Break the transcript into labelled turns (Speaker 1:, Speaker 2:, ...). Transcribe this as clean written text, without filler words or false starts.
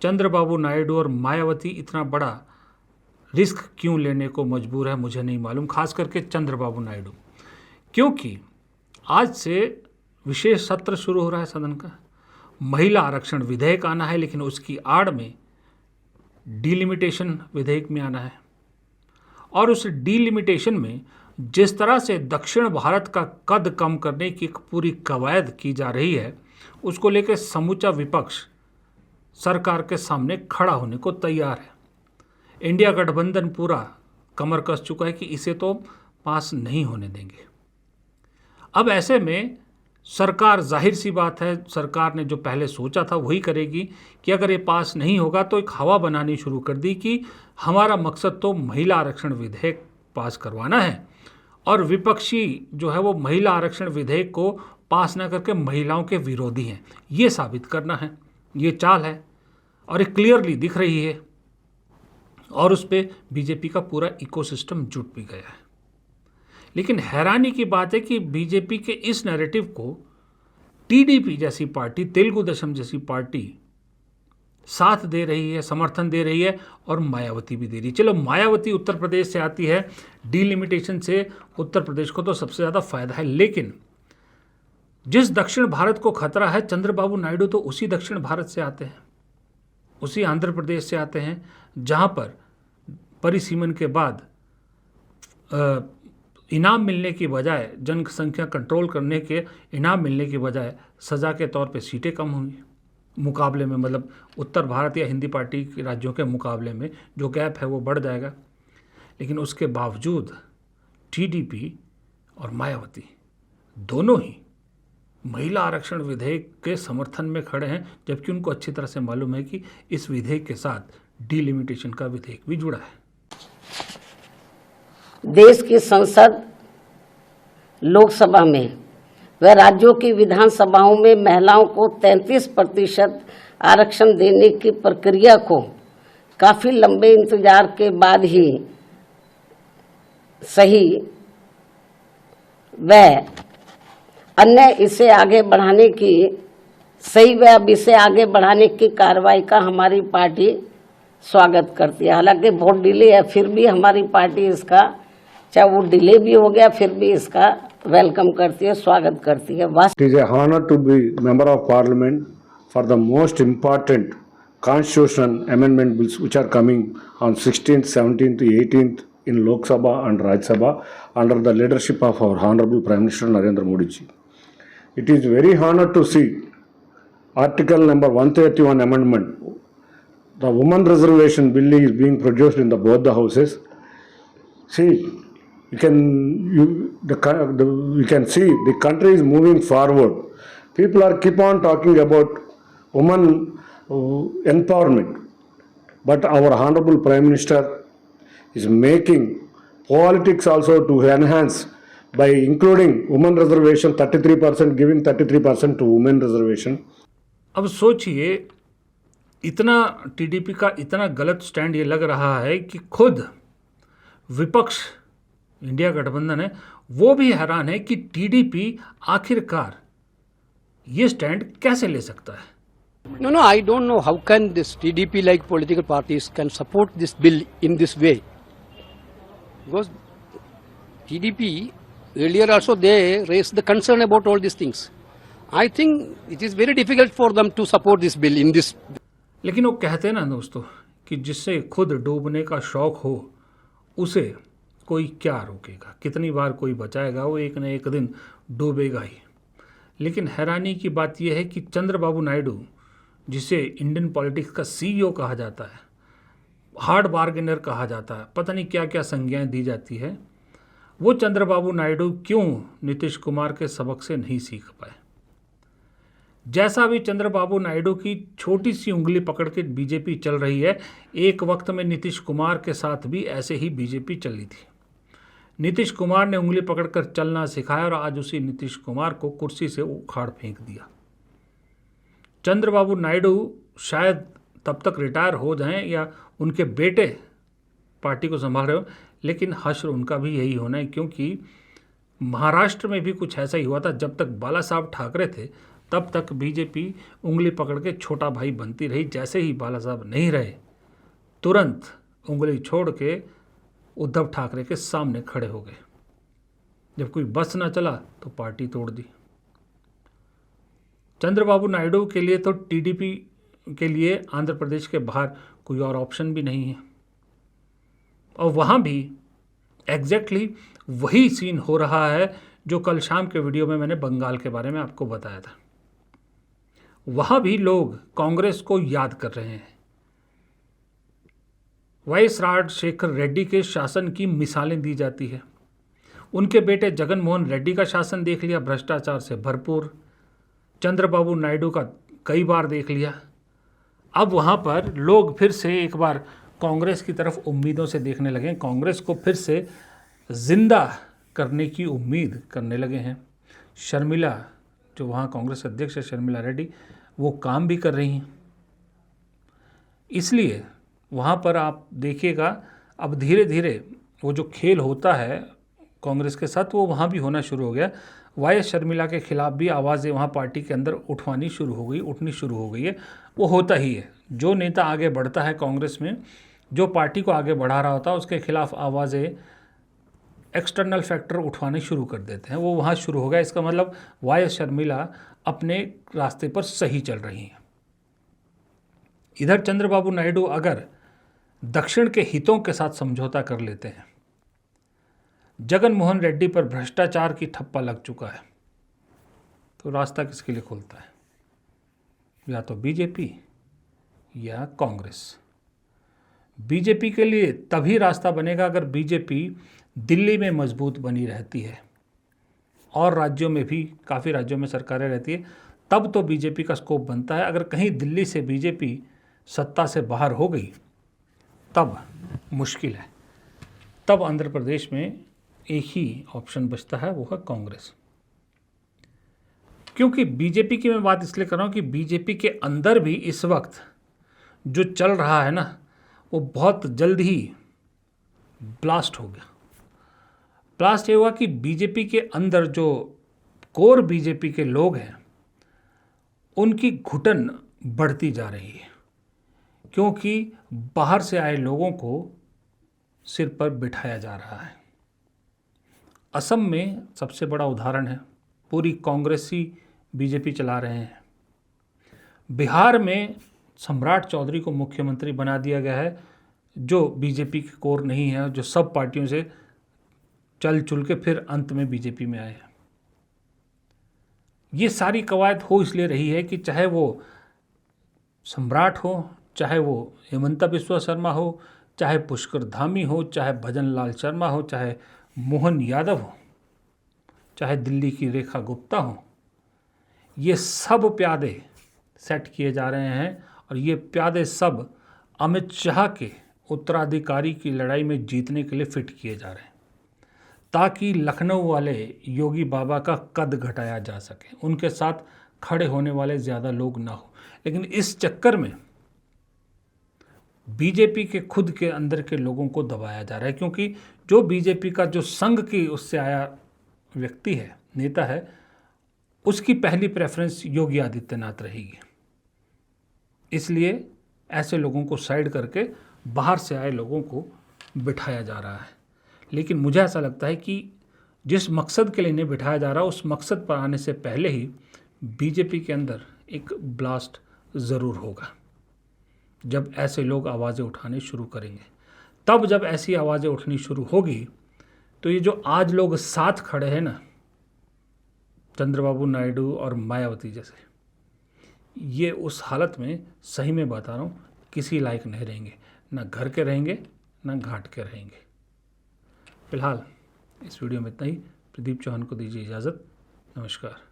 Speaker 1: चंद्रबाबू नायडू और मायावती इतना बड़ा रिस्क क्यों लेने को मजबूर है मुझे नहीं मालूम, खास करके चंद्रबाबू नायडू, क्योंकि आज से विशेष सत्र शुरू हो रहा है सदन का। महिला आरक्षण विधेयक आना है, लेकिन उसकी आड़ में डिलिमिटेशन विधेयक में आना है। और उस डिलिमिटेशन में जिस तरह से दक्षिण भारत का कद कम करने की एक पूरी कवायद की जा रही है, उसको लेकर समूचा विपक्ष सरकार के सामने खड़ा होने को तैयार है। इंडिया गठबंधन पूरा कमर कस चुका है कि इसे तो पास नहीं होने देंगे। अब ऐसे में सरकार, जाहिर सी बात है, सरकार ने जो पहले सोचा था वही करेगी कि अगर ये पास नहीं होगा तो एक हवा बनानी शुरू कर दी कि हमारा मकसद तो महिला आरक्षण विधेयक पास करवाना है, और विपक्षी जो है वो महिला आरक्षण विधेयक को पास ना करके महिलाओं के विरोधी हैं, ये साबित करना है। ये चाल है और ये क्लियरली दिख रही है, और उस पर बीजेपी का पूरा इकोसिस्टम जुट भी गया है। लेकिन हैरानी की बात है कि बीजेपी के इस नैरेटिव को टीडीपी जैसी पार्टी, तेलुगु देशम जैसी पार्टी साथ दे रही है, समर्थन दे रही है, और मायावती भी दे रही है। चलो, मायावती उत्तर प्रदेश से आती है, डिलिमिटेशन से उत्तर प्रदेश को तो सबसे ज़्यादा फायदा है, लेकिन जिस दक्षिण भारत को खतरा है, चंद्रबाबू नायडू तो उसी दक्षिण भारत से आते हैं, उसी आंध्र प्रदेश से आते हैं, जहाँ पर परिसीमन के बाद इनाम मिलने की बजाय, जनसंख्या कंट्रोल करने के इनाम मिलने की बजाय सज़ा के तौर पे सीटें कम होंगी मुकाबले में, मतलब उत्तर भारत या हिंदी पार्टी के राज्यों के मुकाबले में जो गैप है वो बढ़ जाएगा। लेकिन उसके बावजूद टीडीपी और मायावती दोनों ही महिला आरक्षण विधेयक के समर्थन में खड़े हैं, जबकि उनको अच्छी तरह से मालूम है कि इस विधेयक के साथ डिलिमिटेशन का विधेयक भी जुड़ा है।
Speaker 2: देश की संसद, लोकसभा में व राज्यों की विधानसभाओं में महिलाओं को 33% आरक्षण देने की प्रक्रिया को काफ़ी लंबे इंतजार के बाद ही सही व अन्य इसे आगे बढ़ाने की सही व अब इसे आगे बढ़ाने की कार्रवाई का हमारी पार्टी स्वागत करती है। हालांकि बहुत डिले है, फिर भी हमारी पार्टी इसका, चाहे वो डिले भी हो गया, फिर भी इसका वेलकम करती है, स्वागत करती है।
Speaker 3: It is a honor to be member of parliament for the most important constitutional amendment bills which are coming on 16th, 17th, 18th in Lok Sabha and Rajya Sabha under the leadership of our Honorable Prime Minister Narendra Modi ji. It is very honor to see Article number 131 amendment. The women reservation bill is being produced in both the houses. See, you can see the country is moving forward. People are keep on talking about women empowerment, but our Honorable Prime Minister is making politics also to enhance by including women reservation 33%, giving 33% to women reservation.
Speaker 1: अब सोचिए, इतना TDP का इतना गलत stand ये लग रहा है कि खुद विपक्ष, इंडिया गठबंधन है, वो भी हैरान है कि टीडीपी आखिरकार ये स्टैंड कैसे ले सकता है।
Speaker 4: No, I don't know how can this TDP like political parties can support this bill in this way. Because TDP earlier also they raised the concern about all these things. I think it is very difficult for them to support this bill in this.
Speaker 1: लेकिन वो कहते हैं ना दोस्तों कि जिससे खुद डूबने का शौक हो उसे कोई क्या रोकेगा, कितनी बार कोई बचाएगा, वो एक न एक दिन डूबेगा ही। लेकिन हैरानी की बात यह है कि चंद्रबाबू नायडू, जिसे इंडियन पॉलिटिक्स का सीईओ कहा जाता है, हार्ड बार्गेनर कहा जाता है, पता नहीं क्या क्या संज्ञाएं दी जाती है, वो चंद्रबाबू नायडू क्यों नीतीश कुमार के सबक से नहीं सीख पाए। जैसा भी चंद्रबाबू नायडू की छोटी सी उंगली पकड़ के बीजेपी चल रही है, एक वक्त में नीतीश कुमार के साथ भी ऐसे ही बीजेपी चली थी। नीतीश कुमार ने उंगली पकड़कर चलना सिखाया और आज उसी नीतीश कुमार को कुर्सी से उखाड़ फेंक दिया। चंद्रबाबू नायडू शायद तब तक रिटायर हो जाएं या उनके बेटे पार्टी को संभाल रहे हो, लेकिन हश्र उनका भी यही होना है, क्योंकि महाराष्ट्र में भी कुछ ऐसा ही हुआ था। जब तक बाला साहब ठाकरे थे तब तक बीजेपी उंगली पकड़ के छोटा भाई बनती रही। जैसे ही बाला साहब नहीं रहे, तुरंत उंगली छोड़ के उद्धव ठाकरे के सामने खड़े हो गए। जब कोई बस ना चला तो पार्टी तोड़ दी। चंद्रबाबू नायडू के लिए तो टीडीपी के लिए आंध्र प्रदेश के बाहर कोई और ऑप्शन भी नहीं है, और वहाँ भी एग्जैक्टली वही सीन हो रहा है जो कल शाम के वीडियो में मैंने बंगाल के बारे में आपको बताया था। वहाँ भी लोग कांग्रेस को याद कर रहे हैं। वाईएस राजशेखर रेड्डी के शासन की मिसालें दी जाती है। उनके बेटे जगन मोहन रेड्डी का शासन देख लिया, भ्रष्टाचार से भरपूर। चंद्रबाबू नायडू का कई बार देख लिया। अब वहाँ पर लोग फिर से एक बार कांग्रेस की तरफ उम्मीदों से देखने लगे, कांग्रेस को फिर से जिंदा करने की उम्मीद करने लगे हैं। शर्मिला, जो वहाँ कांग्रेस अध्यक्ष है शर्मिला रेड्डी, वो काम भी कर रही हैं। इसलिए वहाँ पर आप देखिएगा अब धीरे धीरे वो जो खेल होता है कांग्रेस के साथ, वो वहाँ भी होना शुरू हो गया। वाईएस शर्मिला के खिलाफ भी आवाज़ें वहाँ पार्टी के अंदर उठनी शुरू हो गई है। वो होता ही है, जो नेता आगे बढ़ता है कांग्रेस में, जो पार्टी को आगे बढ़ा रहा होता है, उसके खिलाफ आवाज़ें एक्सटर्नल फैक्टर उठवाने शुरू कर देते हैं। वो वहाँ शुरू हो गया। इसका मतलब वाईएस शर्मिला अपने रास्ते पर सही चल रही हैं। इधर चंद्रबाबू नायडू अगर दक्षिण के हितों के साथ समझौता कर लेते हैं, जगन मोहन रेड्डी पर भ्रष्टाचार की ठप्पा लग चुका है, तो रास्ता किसके लिए खुलता है? या तो बीजेपी या कांग्रेस। बीजेपी के लिए तभी रास्ता बनेगा अगर बीजेपी दिल्ली में मजबूत बनी रहती है और राज्यों में भी, काफ़ी राज्यों में सरकारें रहती है, तब तो बीजेपी का स्कोप बनता है। अगर कहीं दिल्ली से बीजेपी सत्ता से बाहर हो गई तब मुश्किल है। तब आंध्र प्रदेश में एक ही ऑप्शन बचता है, वो है कांग्रेस। क्योंकि बीजेपी की मैं बात इसलिए कर रहा हूँ कि बीजेपी के अंदर भी इस वक्त जो चल रहा है ना, वो बहुत जल्द ही ब्लास्ट हो गया। ब्लास्ट ये हुआ कि बीजेपी के अंदर जो कोर बीजेपी के लोग हैं, उनकी घुटन बढ़ती जा रही है, क्योंकि बाहर से आए लोगों को सिर पर बिठाया जा रहा है। असम में सबसे बड़ा उदाहरण है, पूरी कांग्रेसी बीजेपी चला रहे हैं। बिहार में सम्राट चौधरी को मुख्यमंत्री बना दिया गया है, जो बीजेपी के कोर नहीं है, जो सब पार्टियों से चल चुल के फिर अंत में बीजेपी में आए हैं। ये सारी कवायद हो इसलिए रही है कि चाहे वो सम्राट हो, चाहे वो हेमंता बिस्वा शर्मा हो, चाहे पुष्कर धामी हो, चाहे भजन लाल शर्मा हो, चाहे मोहन यादव हो, चाहे दिल्ली की रेखा गुप्ता हो, ये सब प्यादे सेट किए जा रहे हैं। और ये प्यादे सब अमित शाह के उत्तराधिकारी की लड़ाई में जीतने के लिए फिट किए जा रहे हैं, ताकि लखनऊ वाले योगी बाबा का कद घटाया जा सके, उनके साथ खड़े होने वाले ज़्यादा लोग ना हो। लेकिन इस चक्कर में बीजेपी के खुद के अंदर के लोगों को दबाया जा रहा है, क्योंकि जो बीजेपी का जो संघ की उससे आया व्यक्ति है, नेता है, उसकी पहली प्रेफरेंस योगी आदित्यनाथ रहेगी। इसलिए ऐसे लोगों को साइड करके बाहर से आए लोगों को बिठाया जा रहा है। लेकिन मुझे ऐसा लगता है कि जिस मकसद के लिए इन्हें बिठाया जा रहा है, उस मकसद पर आने से पहले ही बीजेपी के अंदर एक ब्लास्ट ज़रूर होगा। जब ऐसे लोग आवाज़ें उठाने शुरू करेंगे, तब जब ऐसी आवाज़ें उठनी शुरू होगी, तो ये जो आज लोग साथ खड़े हैं ना, चंद्रबाबू नायडू और मायावती जैसे, ये उस हालत में, सही में बता रहा हूँ, किसी लायक नहीं रहेंगे। ना घर के रहेंगे, ना घाट के रहेंगे। फिलहाल इस वीडियो में इतना ही। प्रदीप चौहान को दीजिए इजाज़त। नमस्कार।